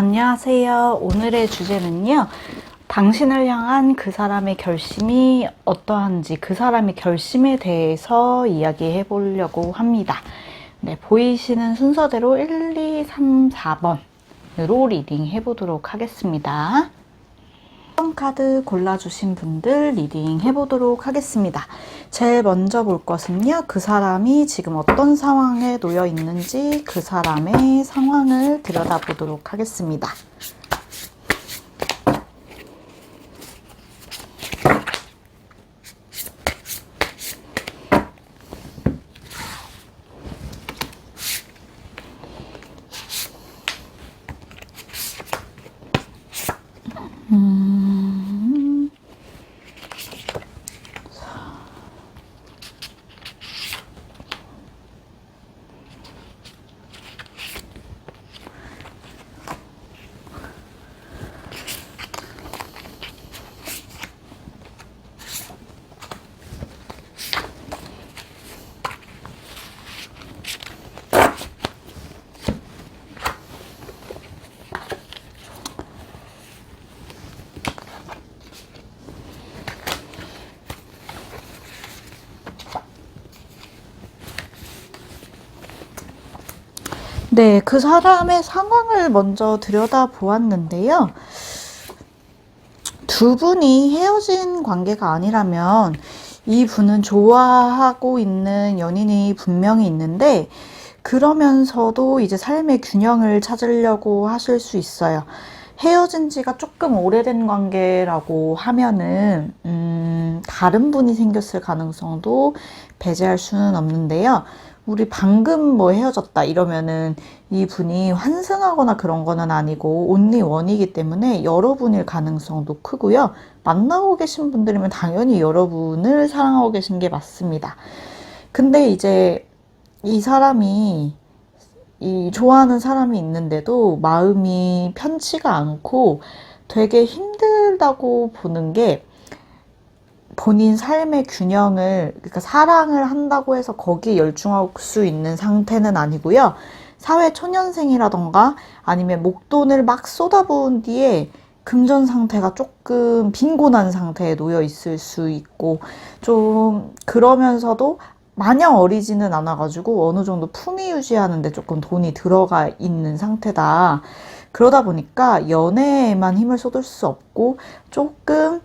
안녕하세요. 오늘의 주제는요. 당신을 향한 그 사람의 결심이 어떠한지 그 사람의 결심에 대해서 이야기해 보려고 합니다. 네, 보이시는 순서대로 1, 2, 3, 4번으로 리딩 해보도록 하겠습니다. 카드 골라주신 분들 리딩 해보도록 하겠습니다. 제일 먼저 볼 것은요. 그 사람이 지금 어떤 상황에 놓여 있는지 그 사람의 상황을 들여다보도록 하겠습니다. 네, 그 사람의 상황을 먼저 들여다보았는데요. 두 분이 헤어진 관계가 아니라면 이 분은 좋아하고 있는 연인이 분명히 있는데 그러면서도 이제 삶의 균형을 찾으려고 하실 수 있어요. 헤어진 지가 조금 오래된 관계라고 하면은 다른 분이 생겼을 가능성도 배제할 수는 없는데요. 우리 방금 뭐 헤어졌다 이러면은 이 분이 환승하거나 그런 거는 아니고 온리 원이기 때문에 여러분일 가능성도 크고요. 만나고 계신 분들이면 당연히 여러분을 사랑하고 계신 게 맞습니다. 근데 이제 이 사람이 좋아하는 사람이 있는데도 마음이 편치가 않고 되게 힘들다고 보는 게 본인 삶의 균형을, 그러니까 사랑을 한다고 해서 거기에 열중할 수 있는 상태는 아니고요. 사회 초년생이라던가 아니면 목돈을 막 쏟아부은 뒤에 금전 상태가 조금 빈곤한 상태에 놓여 있을 수 있고 좀 그러면서도 마냥 어리지는 않아가지고 어느 정도 품위 유지하는데 조금 돈이 들어가 있는 상태다. 그러다 보니까 연애에만 힘을 쏟을 수 없고 조금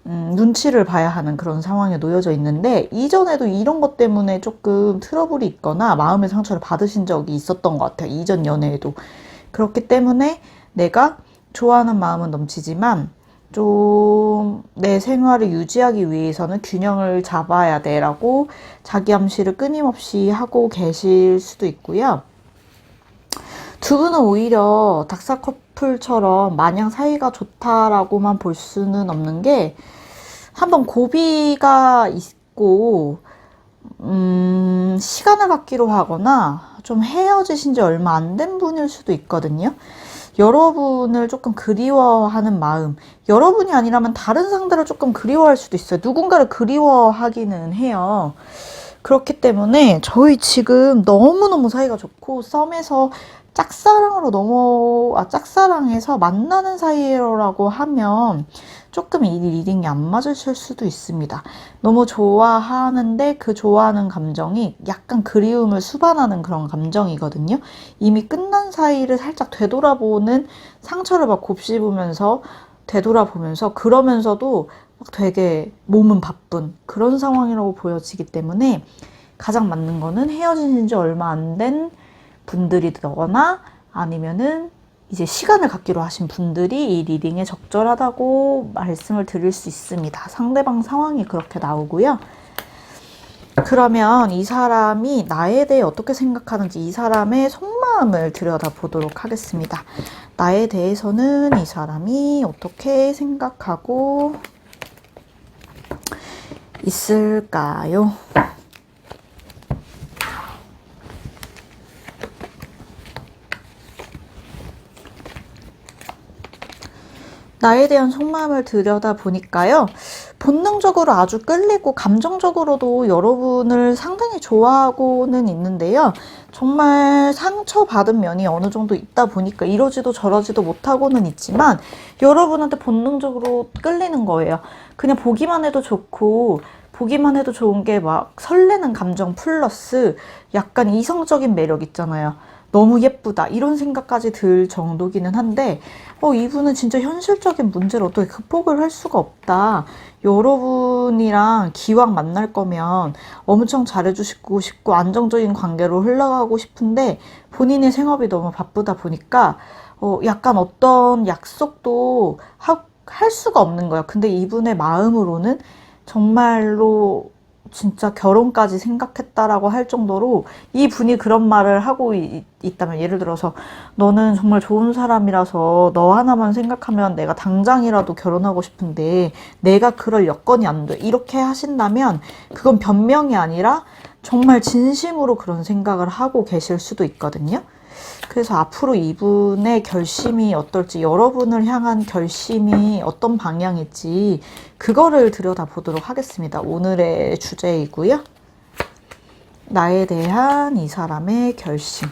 눈치를 봐야 하는 그런 상황에 놓여져 있는데 이전에도 이런 것 때문에 조금 트러블이 있거나 마음의 상처를 받으신 적이 있었던 것 같아요. 이전 연애에도. 그렇기 때문에 내가 좋아하는 마음은 넘치지만 좀 내 생활을 유지하기 위해서는 균형을 잡아야 돼 라고 자기 암시를 끊임없이 하고 계실 수도 있고요. 두 분은 오히려 닥사 커플처럼 마냥 사이가 좋다라고만 볼 수는 없는 게 한번 고비가 있고 시간을 갖기로 하거나 좀 헤어지신 지 얼마 안 된 분일 수도 있거든요. 여러분을 조금 그리워하는 마음, 여러분이 아니라면 다른 상대를 조금 그리워할 수도 있어요. 누군가를 그리워하기는 해요. 그렇기 때문에 저희 지금 너무너무 사이가 좋고 썸에서 짝사랑해서 만나는 사이라고 하면 조금 이 리딩이 안 맞으실 수도 있습니다. 너무 좋아하는데 그 좋아하는 감정이 약간 그리움을 수반하는 그런 감정이거든요. 이미 끝난 사이를 살짝 되돌아보는 상처를 막 곱씹으면서 되돌아보면서 그러면서도 막 되게 몸은 바쁜 그런 상황이라고 보여지기 때문에 가장 맞는 거는 헤어진 지 얼마 안 된 분들이거나 아니면은 이제 시간을 갖기로 하신 분들이 이 리딩에 적절하다고 말씀을 드릴 수 있습니다. 상대방 상황이 그렇게 나오고요. 그러면 이 사람이 나에 대해 어떻게 생각하는지 이 사람의 속마음을 들여다보도록 하겠습니다. 나에 대해서는 이 사람이 어떻게 생각하고 있을까요? 나에 대한 속마음을 들여다보니까요. 본능적으로 아주 끌리고 감정적으로도 여러분을 상당히 좋아하고는 있는데요. 정말 상처받은 면이 어느 정도 있다 보니까 이러지도 저러지도 못하고는 있지만 여러분한테 본능적으로 끌리는 거예요. 그냥 보기만 해도 좋고 보기만 해도 좋은 게 막 설레는 감정 플러스 약간 이성적인 매력 있잖아요. 너무 예쁘다 이런 생각까지 들 정도기는 한데 이분은 진짜 현실적인 문제를 어떻게 극복을 할 수가 없다. 여러분이랑 기왕 만날 거면 엄청 잘해주시고 싶고 안정적인 관계로 흘러가고 싶은데 본인의 생업이 너무 바쁘다 보니까 약간 어떤 약속도 할 수가 없는 거예요. 근데 이분의 마음으로는 정말로 진짜 결혼까지 생각했다라고 할 정도로 이 분이 그런 말을 하고 있다면, 예를 들어서 너는 정말 좋은 사람이라서 너 하나만 생각하면 내가 당장이라도 결혼하고 싶은데 내가 그럴 여건이 안 돼, 이렇게 하신다면 그건 변명이 아니라 정말 진심으로 그런 생각을 하고 계실 수도 있거든요. 그래서 앞으로 이분의 결심이 어떨지, 여러분을 향한 결심이 어떤 방향일지 그거를 들여다보도록 하겠습니다. 오늘의 주제이고요. 나에 대한 이 사람의 결심.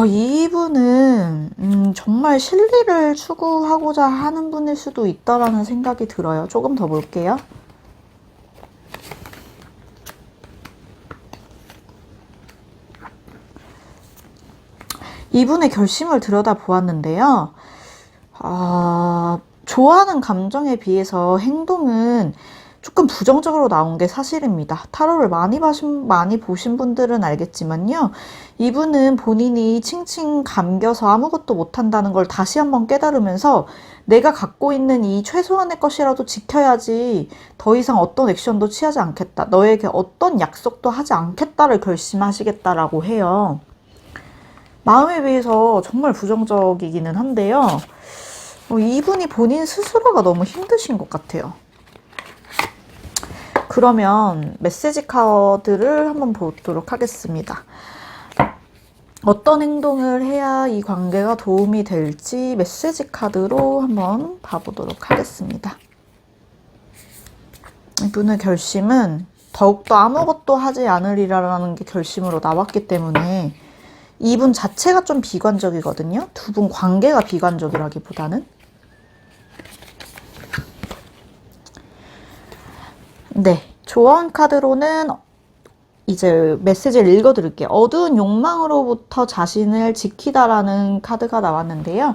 이분은 정말 실리를 추구하고자 하는 분일 수도 있다라는 생각이 들어요. 조금 더 볼게요. 이분의 결심을 들여다보았는데요. 좋아하는 감정에 비해서 행동은 조금 부정적으로 나온 게 사실입니다. 타로를 많이 보신 분들은 알겠지만요. 이분은 본인이 칭칭 감겨서 아무것도 못한다는 걸 다시 한번 깨달으면서 내가 갖고 있는 이 최소한의 것이라도 지켜야지 더 이상 어떤 액션도 취하지 않겠다. 너에게 어떤 약속도 하지 않겠다를 결심하시겠다라고 해요. 마음에 비해서 정말 부정적이기는 한데요. 이분이 본인 스스로가 너무 힘드신 것 같아요. 그러면 메시지 카드를 한번 보도록 하겠습니다. 어떤 행동을 해야 이 관계가 도움이 될지 메시지 카드로 한번 봐보도록 하겠습니다. 이분의 결심은 더욱더 아무것도 하지 않으리라는 게 결심으로 나왔기 때문에 이분 자체가 좀 비관적이거든요. 두 분 관계가 비관적이라기보다는. 네, 조언 카드로는 이제 메시지를 읽어드릴게요. 어두운 욕망으로부터 자신을 지키다라는 카드가 나왔는데요.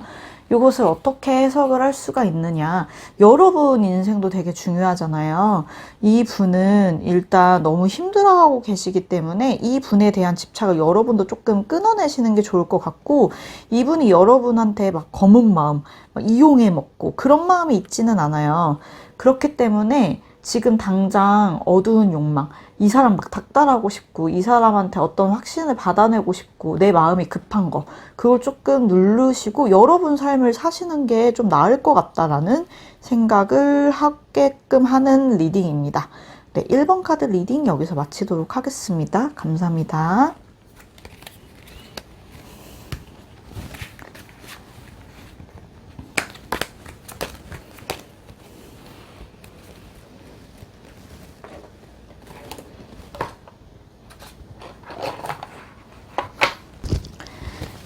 이것을 어떻게 해석을 할 수가 있느냐. 여러분 인생도 되게 중요하잖아요. 이 분은 일단 너무 힘들어하고 계시기 때문에 이 분에 대한 집착을 여러분도 조금 끊어내시는 게 좋을 것 같고, 이분이 여러분한테 막 검은 마음, 막 이용해 먹고 그런 마음이 있지는 않아요. 그렇기 때문에 지금 당장 어두운 욕망, 이 사람 막 닥달하고 싶고 이 사람한테 어떤 확신을 받아내고 싶고 내 마음이 급한 거, 그걸 조금 누르시고 여러분 삶을 사시는 게 좀 나을 것 같다라는 생각을 하게끔 하는 리딩입니다. 네, 1번 카드 리딩 여기서 마치도록 하겠습니다. 감사합니다.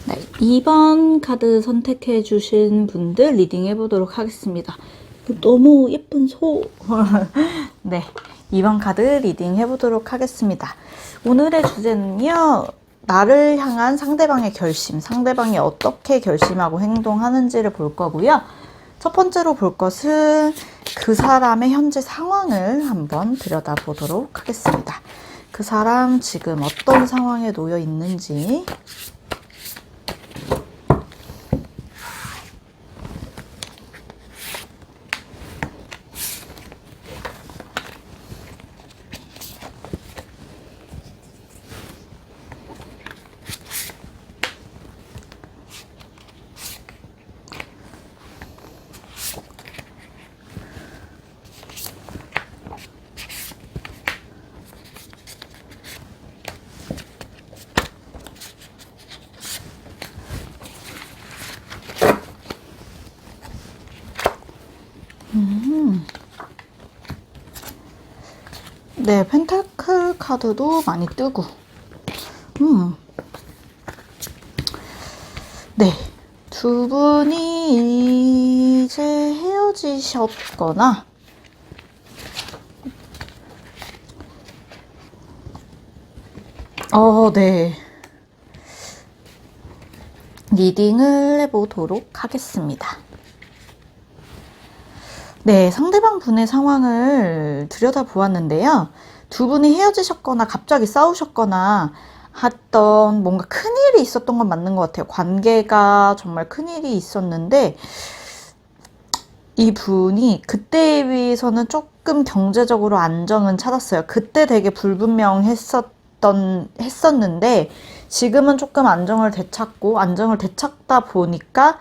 네, 2번 카드 선택해 주신 분들 리딩 해보도록 하겠습니다. 너무 예쁜 소. 네, 2번 카드 리딩 해보도록 하겠습니다. 오늘의 주제는요, 나를 향한 상대방의 결심, 상대방이 어떻게 결심하고 행동하는지를 볼 거고요. 첫 번째로 볼 것은 그 사람의 현재 상황을 한번 들여다보도록 하겠습니다. 그 사람 지금 어떤 상황에 놓여 있는지. 네, 펜타클 카드도 많이 뜨고. 네. 두 분이 이제 헤어지셨거나, 네. 리딩을 해보도록 하겠습니다. 네, 상대방 분의 상황을 들여다보았는데요. 두 분이 헤어지셨거나 갑자기 싸우셨거나 했던 뭔가 큰일이 있었던 건 맞는 것 같아요. 관계가 정말 큰일이 있었는데 이 분이 그때에 비해서는 조금 경제적으로 안정은 찾았어요. 그때 되게 했었는데 지금은 조금 안정을 되찾다 보니까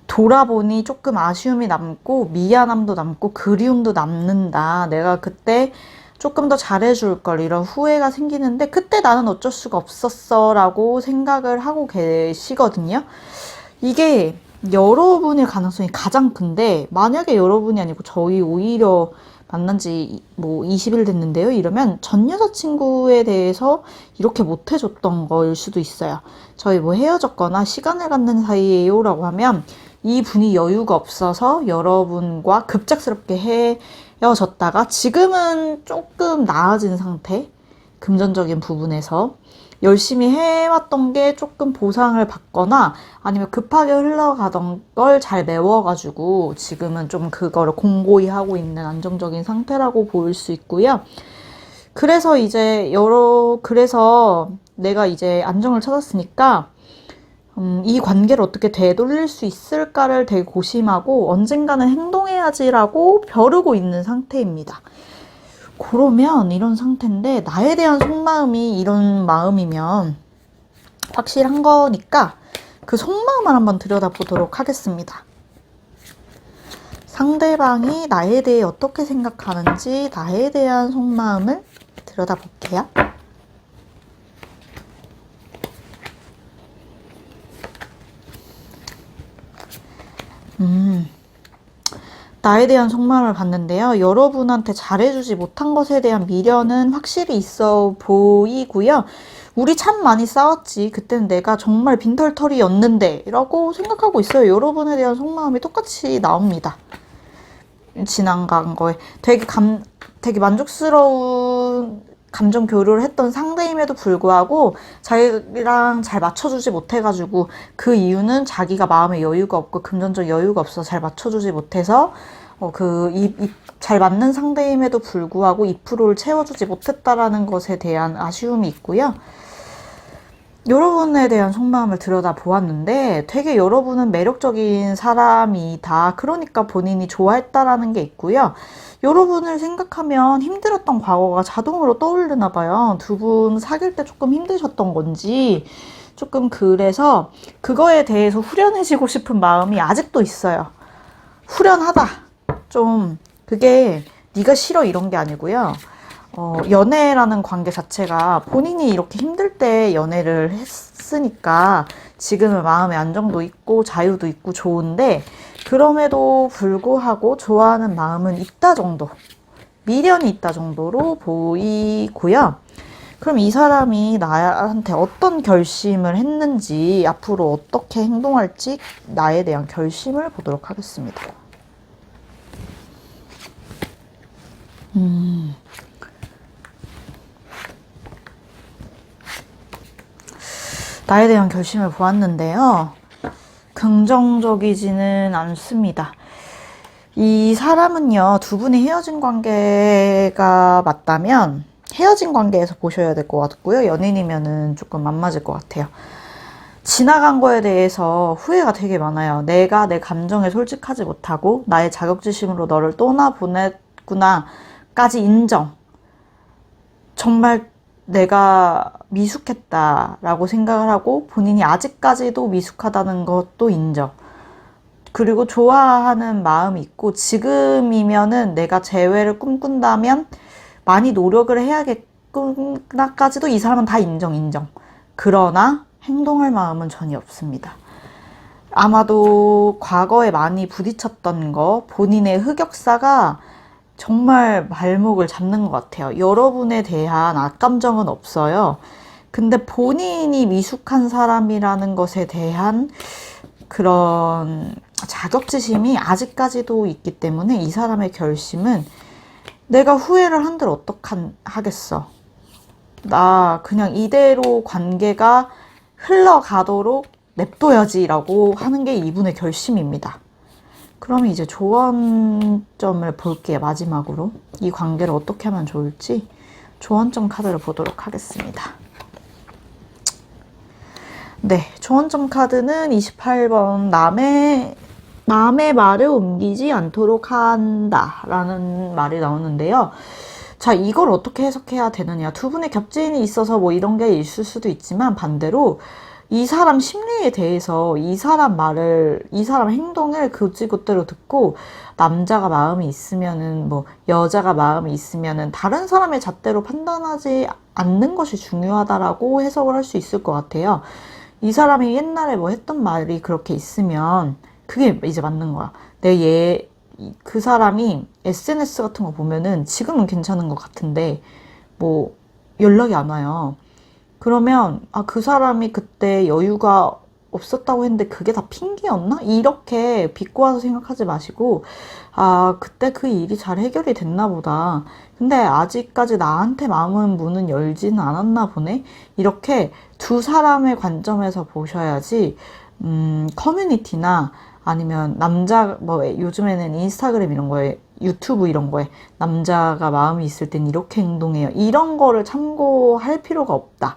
돌아보니 조금 아쉬움이 남고 미안함도 남고 그리움도 남는다. 내가 그때 조금 더 잘해줄 걸, 이런 후회가 생기는데 그때 나는 어쩔 수가 없었어 라고 생각을 하고 계시거든요. 이게 여러분일 가능성이 가장 큰데, 만약에 여러분이 아니고 저희 오히려 만난 지 뭐 20일 됐는데요, 이러면 전 여자친구에 대해서 이렇게 못 해줬던 거일 수도 있어요. 저희 뭐 헤어졌거나 시간을 갖는 사이에요 라고 하면 이 분이 여유가 없어서 여러분과 급작스럽게 헤어졌다가 지금은 조금 나아진 상태, 금전적인 부분에서 열심히 해왔던 게 조금 보상을 받거나 아니면 급하게 흘러가던 걸 잘 메워가지고 지금은 좀 그거를 공고히 하고 있는 안정적인 상태라고 보일 수 있고요. 그래서 내가 이제 안정을 찾았으니까 이 관계를 어떻게 되돌릴 수 있을까를 되게 고심하고 언젠가는 행동해야지라고 벼르고 있는 상태입니다. 그러면 이런 상태인데, 나에 대한 속마음이 이런 마음이면 확실한 거니까 그 속마음을 한번 들여다보도록 하겠습니다. 상대방이 나에 대해 어떻게 생각하는지 나에 대한 속마음을 들여다볼게요. 나에 대한 속마음을 봤는데요. 여러분한테 잘해주지 못한 것에 대한 미련은 확실히 있어 보이고요. 우리 참 많이 싸웠지. 그때는 내가 정말 빈털터리였는데 라고 생각하고 있어요. 여러분에 대한 속마음이 똑같이 나옵니다. 지나간 거에 되게 만족스러운 감정 교류를 했던 상대임에도 불구하고 자기랑 잘 맞춰주지 못해가지고, 그 이유는 자기가 마음에 여유가 없고 금전적 여유가 없어서 잘 맞춰주지 못해서 잘 맞는 상대임에도 불구하고 2%를 채워주지 못했다라는 것에 대한 아쉬움이 있고요. 여러분에 대한 속마음을 들여다보았는데 되게 여러분은 매력적인 사람이다. 그러니까 본인이 좋아했다라는 게 있고요. 여러분을 생각하면 힘들었던 과거가 자동으로 떠오르나 봐요. 두 분 사귈 때 조금 힘드셨던 건지 조금, 그래서 그거에 대해서 후련해지고 싶은 마음이 아직도 있어요. 후련하다. 좀 그게 네가 싫어 이런 게 아니고요. 연애라는 관계 자체가 본인이 이렇게 힘들 때 연애를 했으니까 지금은 마음의 안정도 있고 자유도 있고 좋은데, 그럼에도 불구하고 좋아하는 마음은 있다 정도, 미련이 있다 정도로 보이고요. 그럼 이 사람이 나한테 어떤 결심을 했는지, 앞으로 어떻게 행동할지 나에 대한 결심을 보도록 하겠습니다. 나에 대한 결심을 보았는데요. 긍정적이지는 않습니다. 이 사람은요, 두 분이 헤어진 관계가 맞다면 헤어진 관계에서 보셔야 될 것 같고요. 연인이면은 조금 안 맞을 것 같아요. 지나간 거에 대해서 후회가 되게 많아요. 내가 내 감정에 솔직하지 못하고 나의 자격지심으로 너를 떠나보냈구나까지 인정. 정말 내가 미숙했다라고 생각을 하고 본인이 아직까지도 미숙하다는 것도 인정. 그리고 좋아하는 마음이 있고, 지금이면은 내가 재회를 꿈꾼다면 많이 노력을 해야겠구나까지도 이 사람은 다 인정. 그러나 행동할 마음은 전혀 없습니다. 아마도 과거에 많이 부딪혔던 거, 본인의 흑역사가 정말 발목을 잡는 것 같아요. 여러분에 대한 악감정은 없어요. 근데 본인이 미숙한 사람이라는 것에 대한 그런 자격지심이 아직까지도 있기 때문에 이 사람의 결심은 내가 후회를 한들 어떡하겠어. 나 그냥 이대로 관계가 흘러가도록 냅둬야지라고 하는 게 이분의 결심입니다. 그러면 이제 조언점을 볼게요. 마지막으로 이 관계를 어떻게 하면 좋을지 조언점 카드를 보도록 하겠습니다. 네, 조언점 카드는 28번 남의 말을 옮기지 않도록 한다 라는 말이 나오는데요. 자, 이걸 어떻게 해석해야 되느냐. 두 분의 겹진이 있어서 뭐 이런 게 있을 수도 있지만 반대로 이 사람 심리에 대해서 이 사람 말을, 이 사람 행동을 그지그대로 듣고 남자가 마음이 있으면은 뭐 여자가 마음이 있으면은 다른 사람의 잣대로 판단하지 않는 것이 중요하다라고 해석을 할 수 있을 것 같아요. 이 사람이 옛날에 뭐 했던 말이 그렇게 있으면 그게 이제 맞는 거야. 그 사람이 SNS 같은 거 보면은 지금은 괜찮은 것 같은데 뭐 연락이 안 와요. 그러면 그 사람이 그때 여유가 없었다고 했는데 그게 다 핑계였나? 이렇게 비꼬아서 생각하지 마시고 그때 그 일이 잘 해결이 됐나 보다. 근데 아직까지 나한테 마음은 문은 열지는 않았나 보네? 이렇게 두 사람의 관점에서 보셔야지 커뮤니티나 아니면 남자 뭐 요즘에는 인스타그램 이런 거에 유튜브 이런 거에 남자가 마음이 있을 땐 이렇게 행동해요. 이런 거를 참고할 필요가 없다.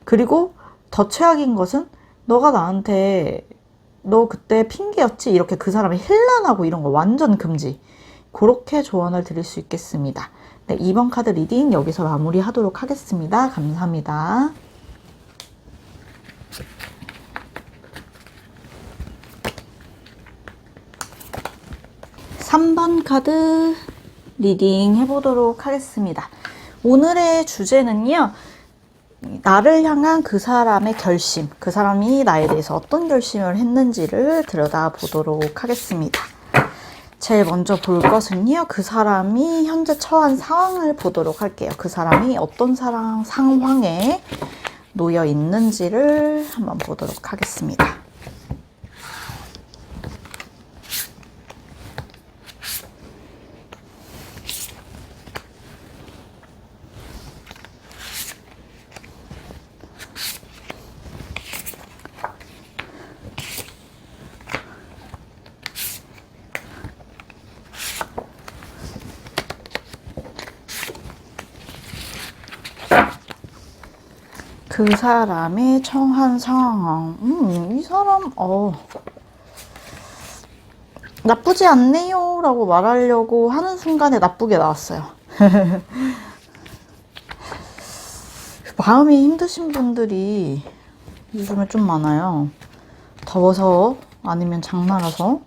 그리고 더 최악인 것은 너가 나한테 너 그때 핑계였지? 이렇게 그 사람이 힐난하고 이런 거 완전 금지. 그렇게 조언을 드릴 수 있겠습니다. 네, 2번 카드 리딩 여기서 마무리하도록 하겠습니다. 감사합니다. (3번) 카드 리딩 해보도록 하겠습니다. 오늘의 주제는요. 나를 향한 그 사람의 결심, 그 사람이 나에 대해서 어떤 결심을 했는지를 들여다보도록 하겠습니다. 제일 먼저 볼 것은요. 그 사람이 현재 처한 상황을 보도록 할게요. 그 사람이 어떤 상황에 놓여 있는지를 한번 보도록 하겠습니다. 그 사람의 처한 상황. 이 사람, 나쁘지 않네요. 라고 말하려고 하는 순간에 나쁘게 나왔어요. 마음이 힘드신 분들이 요즘에 좀 많아요. 더워서, 아니면 장마라서,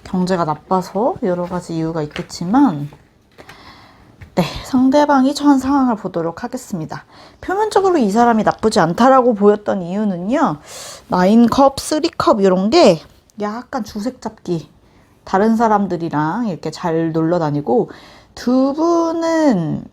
경제가 나빠서, 여러 가지 이유가 있겠지만, 네, 상대방이 처한 상황을 보도록 하겠습니다. 표면적으로 이 사람이 나쁘지 않다라고 보였던 이유는요. 9컵, 3컵 이런 게 약간 주색 잡기. 다른 사람들이랑 이렇게 잘 놀러 다니고 두 분은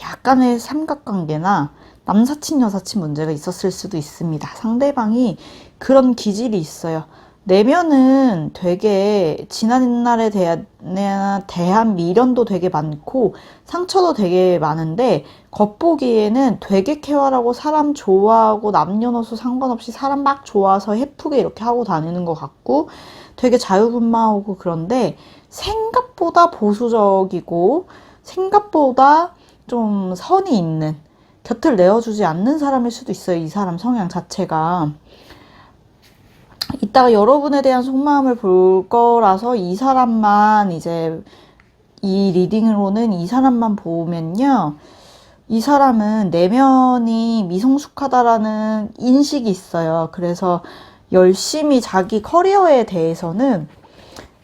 약간의 삼각관계나 남사친, 여사친 문제가 있었을 수도 있습니다. 상대방이 그런 기질이 있어요. 내면은 되게 지난 옛날에 대한 미련도 되게 많고 상처도 되게 많은데 겉보기에는 되게 쾌활하고 사람 좋아하고 남녀노소 상관없이 사람 막 좋아서 해프게 이렇게 하고 다니는 것 같고 되게 자유분방하고 그런데 생각보다 보수적이고 생각보다 좀 선이 있는 곁을 내어주지 않는 사람일 수도 있어요. 이 사람 성향 자체가. 이따가 여러분에 대한 속마음을 볼 거라서 이 사람만 이제 이 리딩으로는 이 사람만 보면요. 이 사람은 내면이 미성숙하다라는 인식이 있어요. 그래서 열심히 자기 커리어에 대해서는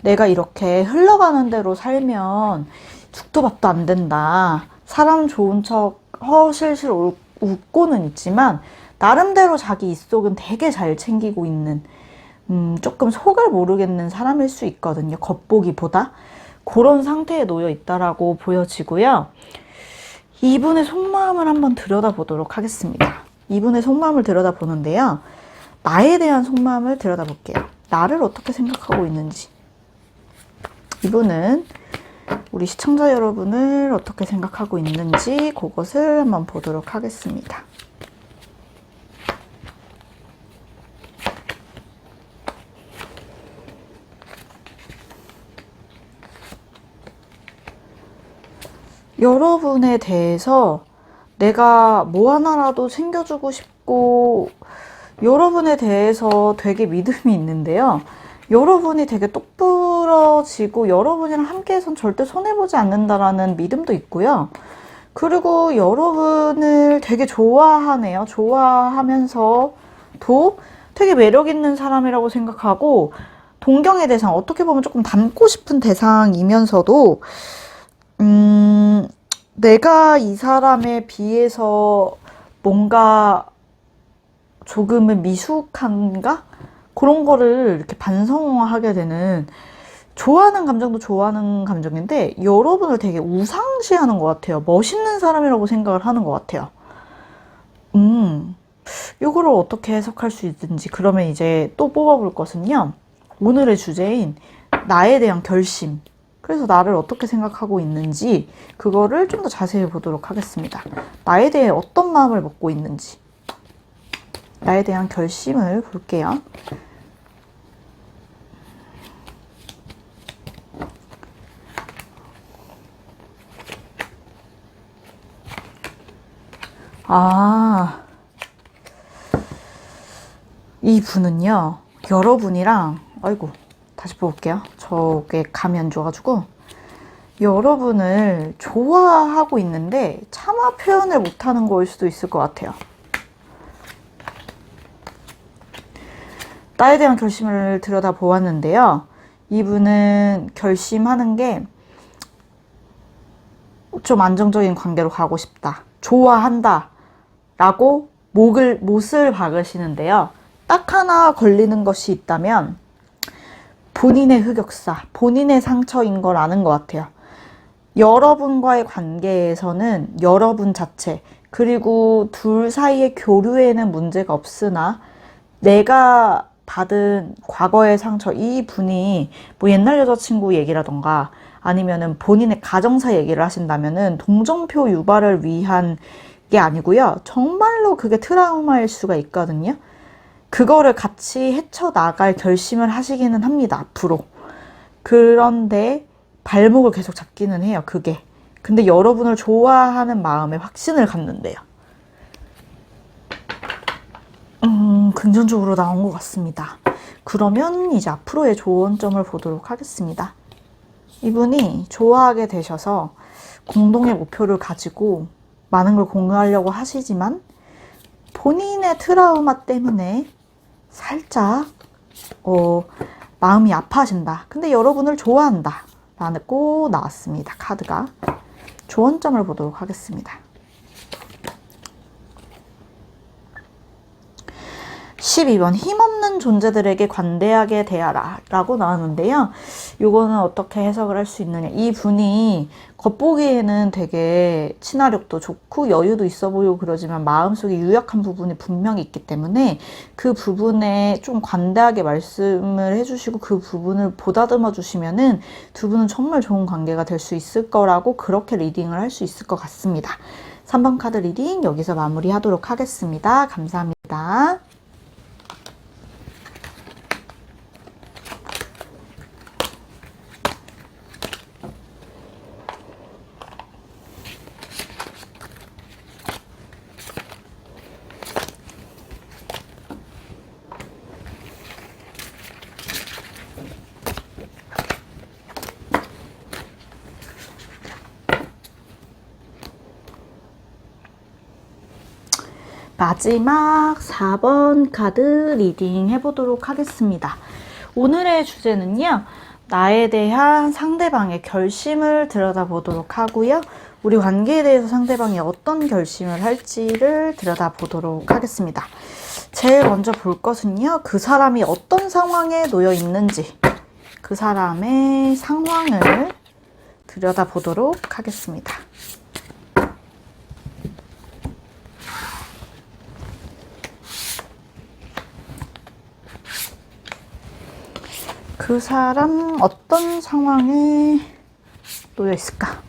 내가 이렇게 흘러가는 대로 살면 죽도 밥도 안 된다. 사람 좋은 척 허실실 웃고는 있지만 나름대로 자기 입속은 되게 잘 챙기고 있는 조금 속을 모르겠는 사람일 수 있거든요. 겉보기보다. 그런 상태에 놓여 있다라고 보여지고요. 이분의 속마음을 한번 들여다보도록 하겠습니다. 이분의 속마음을 들여다보는데요. 나에 대한 속마음을 들여다볼게요. 나를 어떻게 생각하고 있는지. 이분은 우리 시청자 여러분을 어떻게 생각하고 있는지 그것을 한번 보도록 하겠습니다. 여러분에 대해서 내가 뭐 하나라도 챙겨주고 싶고 여러분에 대해서 되게 믿음이 있는데요. 여러분이 되게 똑부러지고 여러분이랑 함께해선 절대 손해보지 않는다라는 믿음도 있고요. 그리고 여러분을 되게 좋아하네요. 좋아하면서도 되게 매력 있는 사람이라고 생각하고 동경의 대상, 어떻게 보면 조금 닮고 싶은 대상이면서도 내가 이 사람에 비해서 뭔가 조금은 미숙한가? 그런 거를 이렇게 반성하게 되는, 좋아하는 감정도 좋아하는 감정인데 여러분을 되게 우상시하는 것 같아요. 멋있는 사람이라고 생각을 하는 것 같아요. 이거를 어떻게 해석할 수 있는지, 그러면 이제 또 뽑아볼 것은요, 오늘의 주제인 나에 대한 결심, 그래서 나를 어떻게 생각하고 있는지 그거를 좀 더 자세히 보도록 하겠습니다. 나에 대해 어떤 마음을 먹고 있는지, 나에 대한 결심을 볼게요. 이 분은요, 여러분이랑, 아이고, 다시 볼게요. 저게 감이 안 좋아가지고. 여러분을 좋아하고 있는데 차마 표현을 못하는 거일 수도 있을 것 같아요. 나에 대한 결심을 들여다보았는데요. 이분은 결심하는 게 좀 안정적인 관계로 가고 싶다, 좋아한다 라고 못을 박으시는데요. 딱 하나 걸리는 것이 있다면 본인의 흑역사, 본인의 상처인 걸 아는 것 같아요. 여러분과의 관계에서는 여러분 자체, 그리고 둘 사이의 교류에는 문제가 없으나 내가 받은 과거의 상처, 이 분이 뭐 옛날 여자친구 얘기라던가 아니면은 본인의 가정사 얘기를 하신다면은 동정표 유발을 위한 게 아니고요. 정말로 그게 트라우마일 수가 있거든요. 그거를 같이 헤쳐나갈 결심을 하시기는 합니다, 앞으로. 그런데 발목을 계속 잡기는 해요, 그게. 근데 여러분을 좋아하는 마음에 확신을 갖는데요. 긍정적으로 나온 것 같습니다. 그러면 이제 앞으로의 조언점을 보도록 하겠습니다. 이분이 좋아하게 되셔서 공동의 목표를 가지고 많은 걸 공유하려고 하시지만 본인의 트라우마 때문에 살짝 마음이 아파하신다. 근데 여러분을 좋아한다 라고 나왔습니다. 카드가. 조언점을 보도록 하겠습니다. 12번 힘없는 존재들에게 관대하게 대하라 라고 나왔는데요. 이거는 어떻게 해석을 할 수 있느냐, 이 분이 겉보기에는 되게 친화력도 좋고 여유도 있어 보이고 그러지만 마음속에 유약한 부분이 분명히 있기 때문에 그 부분에 좀 관대하게 말씀을 해주시고 그 부분을 보다듬어 주시면은 두 분은 정말 좋은 관계가 될 수 있을 거라고, 그렇게 리딩을 할 수 있을 것 같습니다. 3번 카드 리딩 여기서 마무리하도록 하겠습니다. 감사합니다. 마지막 4번 카드 리딩 해보도록 하겠습니다. 오늘의 주제는요, 나에 대한 상대방의 결심을 들여다보도록 하고요. 우리 관계에 대해서 상대방이 어떤 결심을 할지를 들여다보도록 하겠습니다. 제일 먼저 볼 것은요, 그 사람이 어떤 상황에 놓여 있는지, 그 사람의 상황을 들여다보도록 하겠습니다. 그 사람 어떤 상황에 놓여 있을까?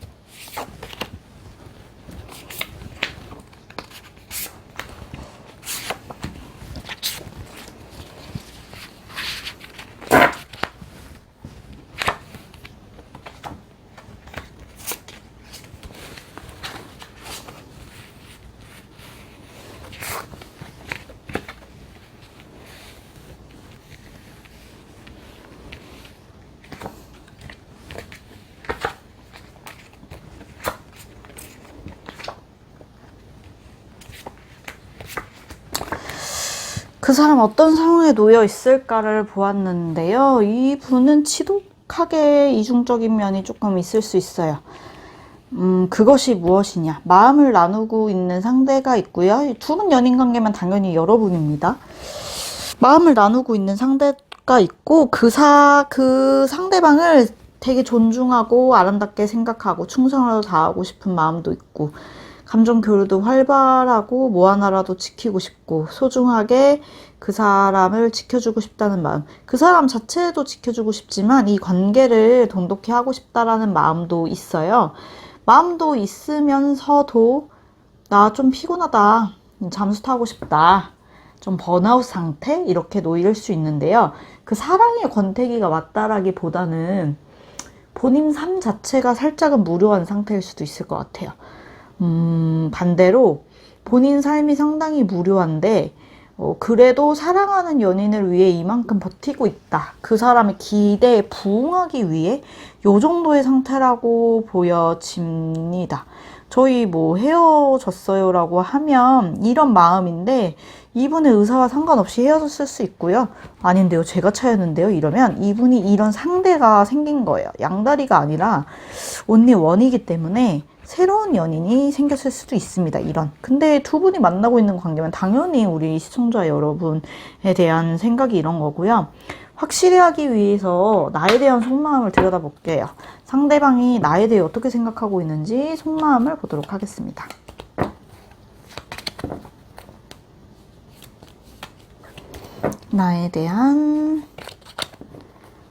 그 사람 어떤 상황에 놓여 있을까를 보았는데요. 이분은 지독하게 이중적인 면이 조금 있을 수 있어요. 그것이 무엇이냐? 마음을 나누고 있는 상대가 있고요. 두 분 연인 관계면 당연히 여러분입니다. 마음을 나누고 있는 상대가 있고 그 상대방을 되게 존중하고 아름답게 생각하고 충성을 다하고 싶은 마음도 있고 감정 교류도 활발하고 뭐 하나라도 지키고 싶고 소중하게 그 사람을 지켜주고 싶다는 마음. 그 사람 자체도 지켜주고 싶지만 이 관계를 돈독히 하고 싶다라는 마음도 있어요. 마음도 있으면서도 나 좀 피곤하다. 잠수 타고 싶다. 좀 번아웃 상태? 이렇게 놓일 수 있는데요. 그 사랑의 권태기가 맞다라기보다는 본인 삶 자체가 살짝은 무료한 상태일 수도 있을 것 같아요. 반대로 본인 삶이 상당히 무료한데 그래도 사랑하는 연인을 위해 이만큼 버티고 있다. 그 사람의 기대에 부응하기 위해 요 정도의 상태라고 보여집니다. 저희 뭐 헤어졌어요 라고 하면 이런 마음인데 이분의 의사와 상관없이 헤어졌을 수 있고요. 아닌데요, 제가 차였는데요, 이러면 이분이 이런 상대가 생긴 거예요. 양다리가 아니라 only one이기 때문에 새로운 연인이 생겼을 수도 있습니다. 이런. 근데 두 분이 만나고 있는 관계면 당연히 우리 시청자 여러분에 대한 생각이 이런 거고요. 확실히 하기 위해서 나에 대한 속마음을 들여다볼게요. 상대방이 나에 대해 어떻게 생각하고 있는지 속마음을 보도록 하겠습니다. 나에 대한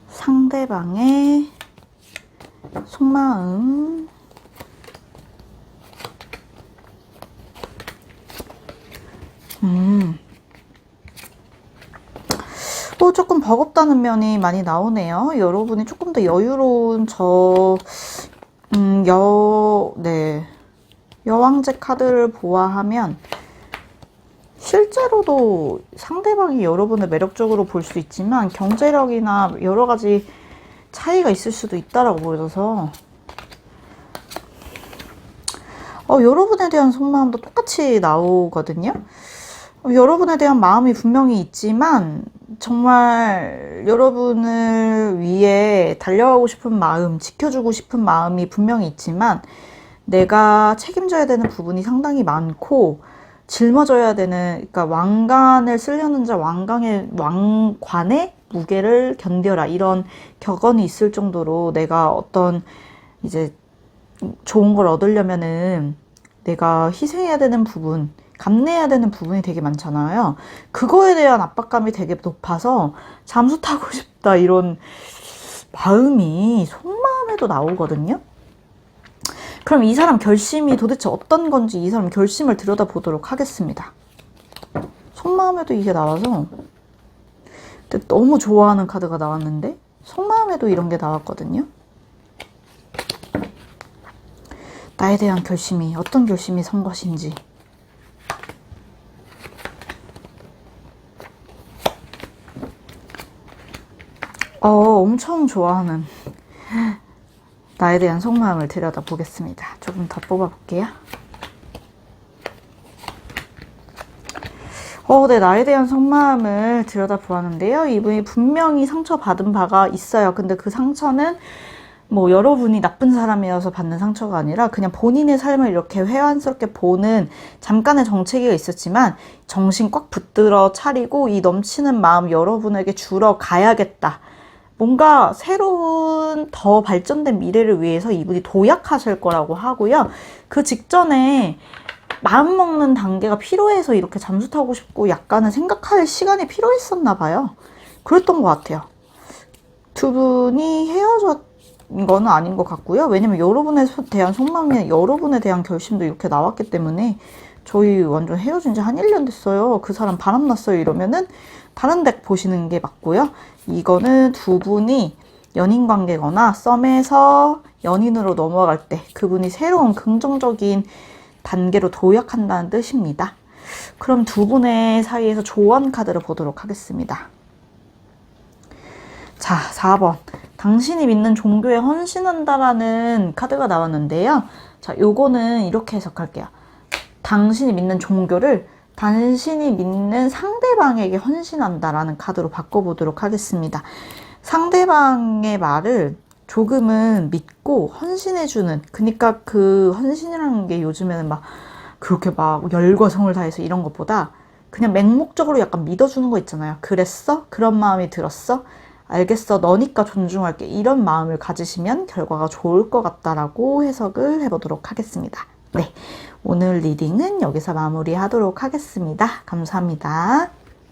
상대방의 속마음. 조금 버겁다는 면이 많이 나오네요. 여러분이 조금 더 여유로운 여왕제 카드를 보아하면 실제로도 상대방이 여러분을 매력적으로 볼 수 있지만 경제력이나 여러 가지 차이가 있을 수도 있다라고 보여져서 여러분에 대한 속마음도 똑같이 나오거든요. 여러분에 대한 마음이 분명히 있지만 정말 여러분을 위해 달려가고 싶은 마음, 지켜주고 싶은 마음이 분명히 있지만 내가 책임져야 되는 부분이 상당히 많고 짊어져야 되는, 그러니까 왕관을 쓰려는 자 왕관의 무게를 견뎌라, 이런 격언이 있을 정도로 내가 어떤 이제 좋은 걸 얻으려면은 내가 희생해야 되는 부분, 감내해야 되는 부분이 되게 많잖아요. 그거에 대한 압박감이 되게 높아서 잠수 타고 싶다, 이런 마음이 속마음에도 나오거든요. 그럼 이 사람 결심이 도대체 어떤 건지 이 사람 결심을 들여다보도록 하겠습니다. 속마음에도 이게 나와서 근데 너무 좋아하는 카드가 나왔는데 속마음에도 이런 게 나왔거든요. 나에 대한 결심이 어떤 결심이 선 것인지. 엄청 좋아하는 나에 대한 속마음을 들여다보겠습니다. 조금 더 뽑아볼게요. 네, 나에 대한 속마음을 들여다보았는데요. 이분이 분명히 상처받은 바가 있어요. 근데 그 상처는 뭐 여러분이 나쁜 사람이어서 받는 상처가 아니라 그냥 본인의 삶을 이렇게 회한스럽게 보는 잠깐의 정체기가 있었지만 정신 꽉 붙들어 차리고 이 넘치는 마음 여러분에게 주러 가야겠다. 뭔가 새로운 더 발전된 미래를 위해서 이분이 도약하실 거라고 하고요. 그 직전에 마음먹는 단계가 필요해서 이렇게 잠수 타고 싶고 약간은 생각할 시간이 필요했었나 봐요. 그랬던 것 같아요. 두 분이 헤어졌 거는 아닌 것 같고요. 왜냐면 여러분에 대한 속마음이나 여러분에 대한 결심도 이렇게 나왔기 때문에 저희 완전 헤어진 지 한 1년 됐어요. 그 사람 바람났어요. 이러면은 다른 덱 보시는 게 맞고요. 이거는 두 분이 연인 관계거나 썸에서 연인으로 넘어갈 때 그분이 새로운 긍정적인 단계로 도약한다는 뜻입니다. 그럼 두 분의 사이에서 조언 카드를 보도록 하겠습니다. 자, 4번. 당신이 믿는 종교에 헌신한다라는 카드가 나왔는데요. 자, 요거는 이렇게 해석할게요. 당신이 믿는 종교를 당신이 믿는 상대방에게 헌신한다라는 카드로 바꿔보도록 하겠습니다. 상대방의 말을 조금은 믿고 헌신해주는, 그러니까 그 헌신이라는 게 요즘에는 막 그렇게 막 열과 성을 다해서 이런 것보다 그냥 맹목적으로 약간 믿어주는 거 있잖아요. 그랬어? 그런 마음이 들었어? 알겠어. 너니까 존중할게. 이런 마음을 가지시면 결과가 좋을 것 같다라고 해석을 해보도록 하겠습니다. 네, 오늘 리딩은 여기서 마무리하도록 하겠습니다. 감사합니다.